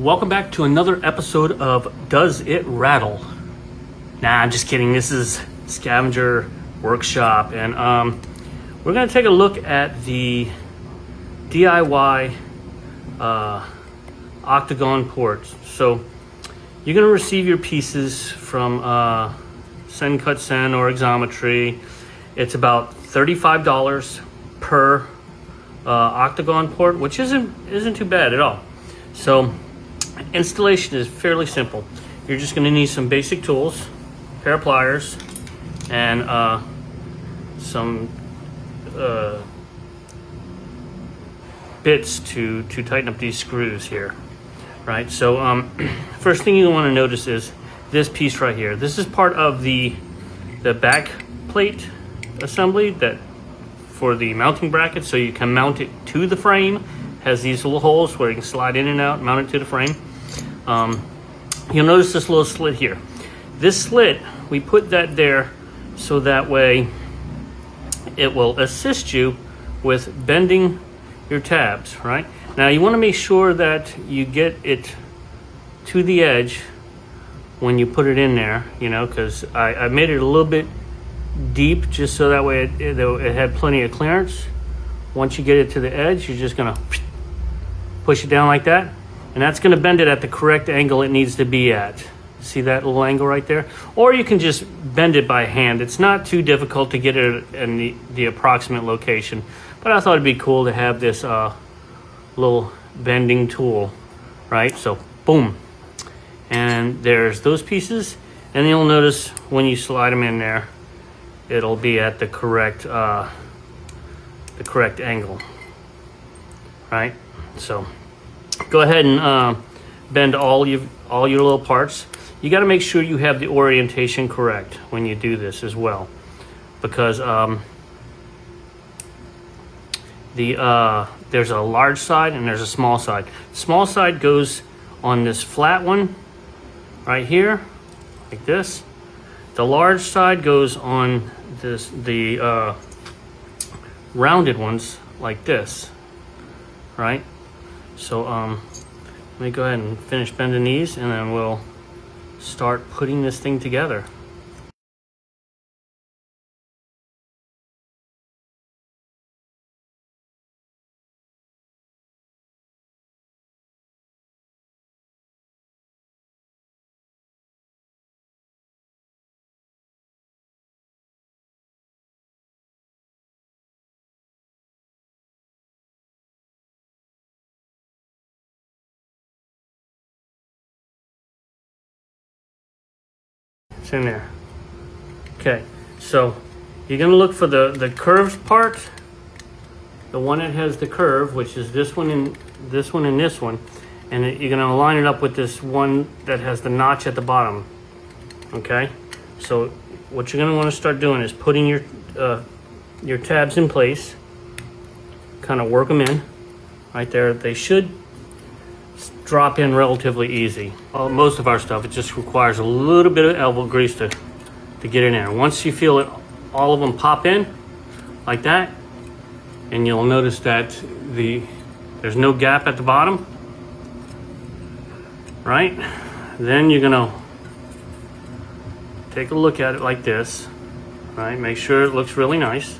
Welcome back to another episode of Does It Rattle? Nah, I'm just kidding. This is Scavenger Workshop, and we're going to take a look at the DIY Octagon ports. So you're going to receive your pieces from Send Cut Send or Xometry. It's about $35 per Octagon port, which isn't too bad at all. So installation is fairly simple. You're just going to need some basic tools, a pair of pliers, and some bits to tighten up these screws here, right? So first thing you want to notice is this piece right here. This is part of the back plate assembly that for the mounting bracket, so you can mount it to the frame. Has these little holes where you can slide in and out, mount it to the frame. You'll notice this little slit here. This slit, we put that there so that way it will assist you with bending your tabs, right? Now you want to make sure that you get it to the edge when you put it in there, you know, because I made it a little bit deep just so that way it had plenty of clearance. Once you get it to the edge, you're just gonna push it down like that, and that's gonna bend it at the correct angle it needs to be at. See that little angle right there? Or you can just bend it by hand. It's not too difficult to get it in the approximate location, but I thought it'd be cool to have this little bending tool, right? So boom, and there's those pieces, and you'll notice when you slide them in there, it'll be at the correct angle, right? So go ahead and bend all your little parts. You got to make sure you have the orientation correct when you do this as well, because there's a large side and there's a small side. Small side goes on this flat one right here, like this. The large side goes on the rounded ones like this, right? So let me go ahead and finish bending these, and then we'll start putting this thing together. It's in there. Okay, so you're gonna look for the curved part, the one that has the curve, which is this one and this one and this one, and you're gonna line it up with this one that has the notch at the bottom. Okay, so what you're gonna want to start doing is putting your tabs in place, kind of work them in right there. They should drop in relatively easy. Most of our stuff, it just requires a little bit of elbow grease to get in there. Once you feel it, all of them pop in like that, and you'll notice that there's no gap at the bottom, right? Then you're gonna take a look at it like this, right? Make sure it looks really nice.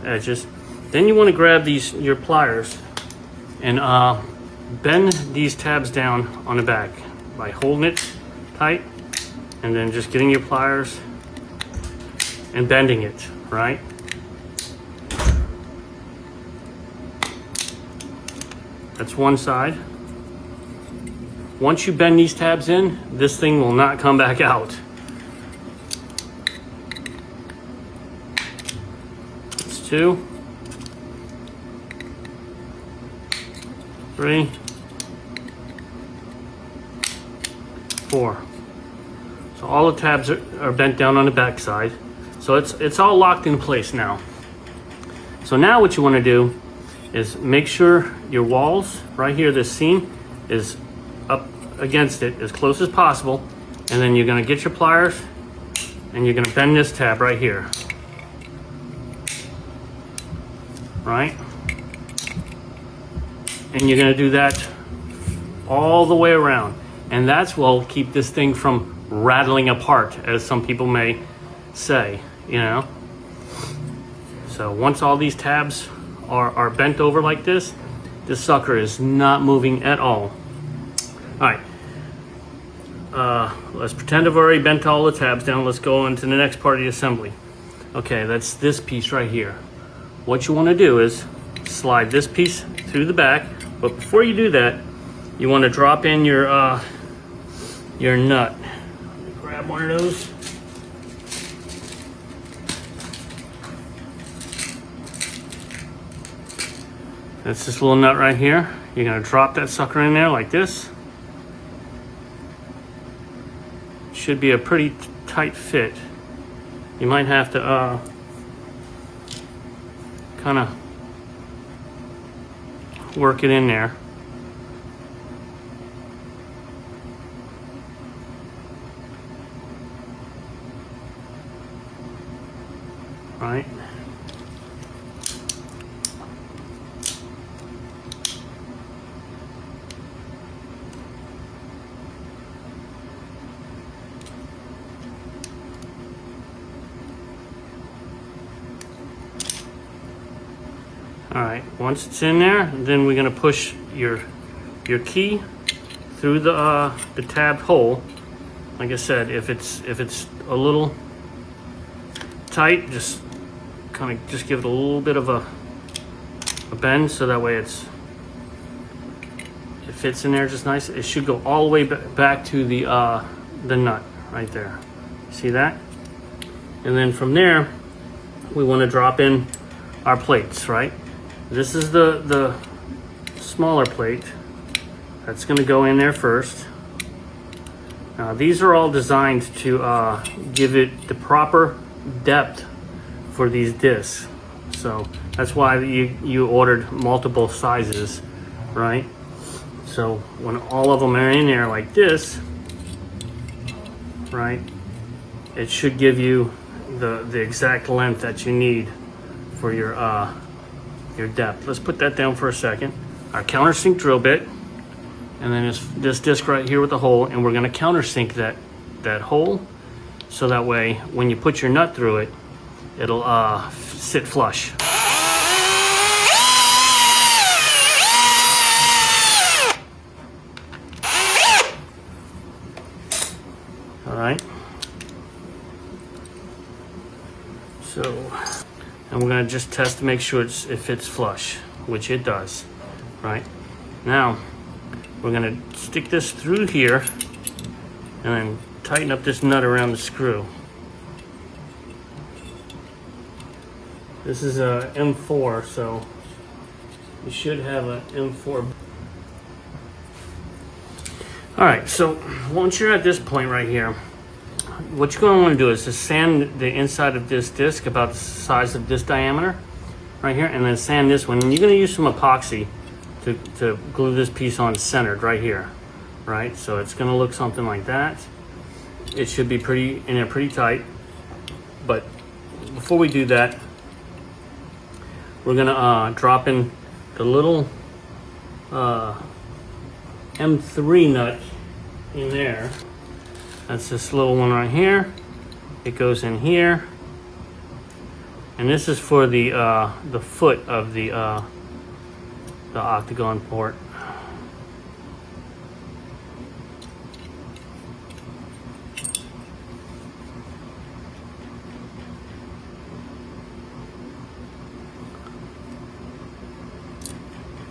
Edges. Then you want to grab your pliers and bend these tabs down on the back by holding it tight, and then just getting your pliers and bending it, right? That's one side. Once you bend these tabs in, this thing will not come back out. That's 2, 3, 4. So all the tabs are bent down on the back side. So it's all locked in place now. So now what you want to do is make sure your walls right here, this seam, is up against it as close as possible. And then you're going to get your pliers and you're going to bend this tab right here. Right? And you're going to do that all the way around. And that's what will keep this thing from rattling apart, as some people may say, you know. So once all these tabs are bent over like this sucker is not moving at all. All right. Let's pretend I've already bent all the tabs down. Let's go into the next part of the assembly. Okay, that's this piece right here. What you want to do is slide this piece through the back, but before you do that, you want to drop in your nut. Grab one of those. That's this little nut right here. You're going to drop that sucker in there like this. Should be a pretty tight fit. You might have to kind of work it in there. Right. All right, once it's in there, then we're gonna push your key through the tabbed hole. Like I said, if it's a little tight, just give it a little bit of a bend, so that way it fits in there just nice. It should go all the way back to the nut right there. See that? And then from there, we want to drop in our plates, right? This is the smaller plate that's going to go in there first. Now these are all designed to give it the proper depth for these discs. So that's why you ordered multiple sizes, right? So when all of them are in there like this, right, it should give you the exact length that you need for your depth. Let's put that down for a second. Our countersink drill bit, and then this disc right here with the hole, and we're going to countersink that hole, so that way when you put your nut through it, it'll sit flush. All right. So, and we're gonna just test to make sure it fits flush, which it does, right? Now, we're gonna stick this through here and then tighten up this nut around the screw. This is a M4, so you should have an M4. All right, so once you're at this point right here, what you're going to want to do is to sand the inside of this disc about the size of this diameter right here, and then sand this one. And you're going to use some epoxy to glue this piece on centered right here, right? So it's going to look something like that. It should be pretty tight. But before we do that, we're going to drop in the little M3 nut in there. That's this little one right here. It goes in here, and this is for the foot of the Octagon port.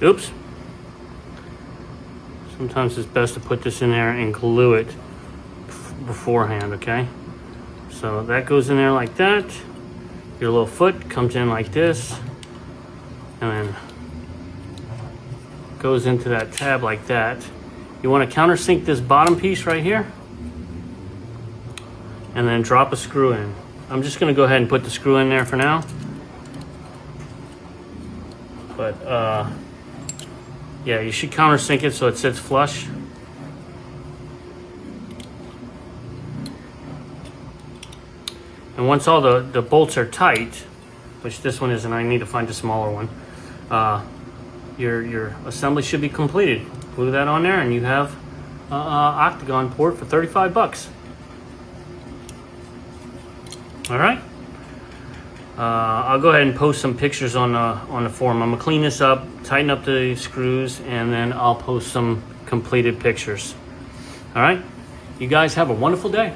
Oops. Sometimes it's best to put this in there and glue it beforehand, okay? So that goes in there like that. Your little foot comes in like this, and then goes into that tab like that. You want to countersink this bottom piece right here, and then drop a screw in. I'm just going to go ahead and put the screw in there for now. But yeah, you should countersink it so it sits flush. And once all the bolts are tight, which this one isn't, I need to find a smaller one, your assembly should be completed. Glue that on there, and you have Octagon port for 35 bucks. All right. I'll go ahead and post some pictures on the forum. I'm gonna clean this up, tighten up the screws, and then I'll post some completed pictures. All right. You guys have a wonderful day.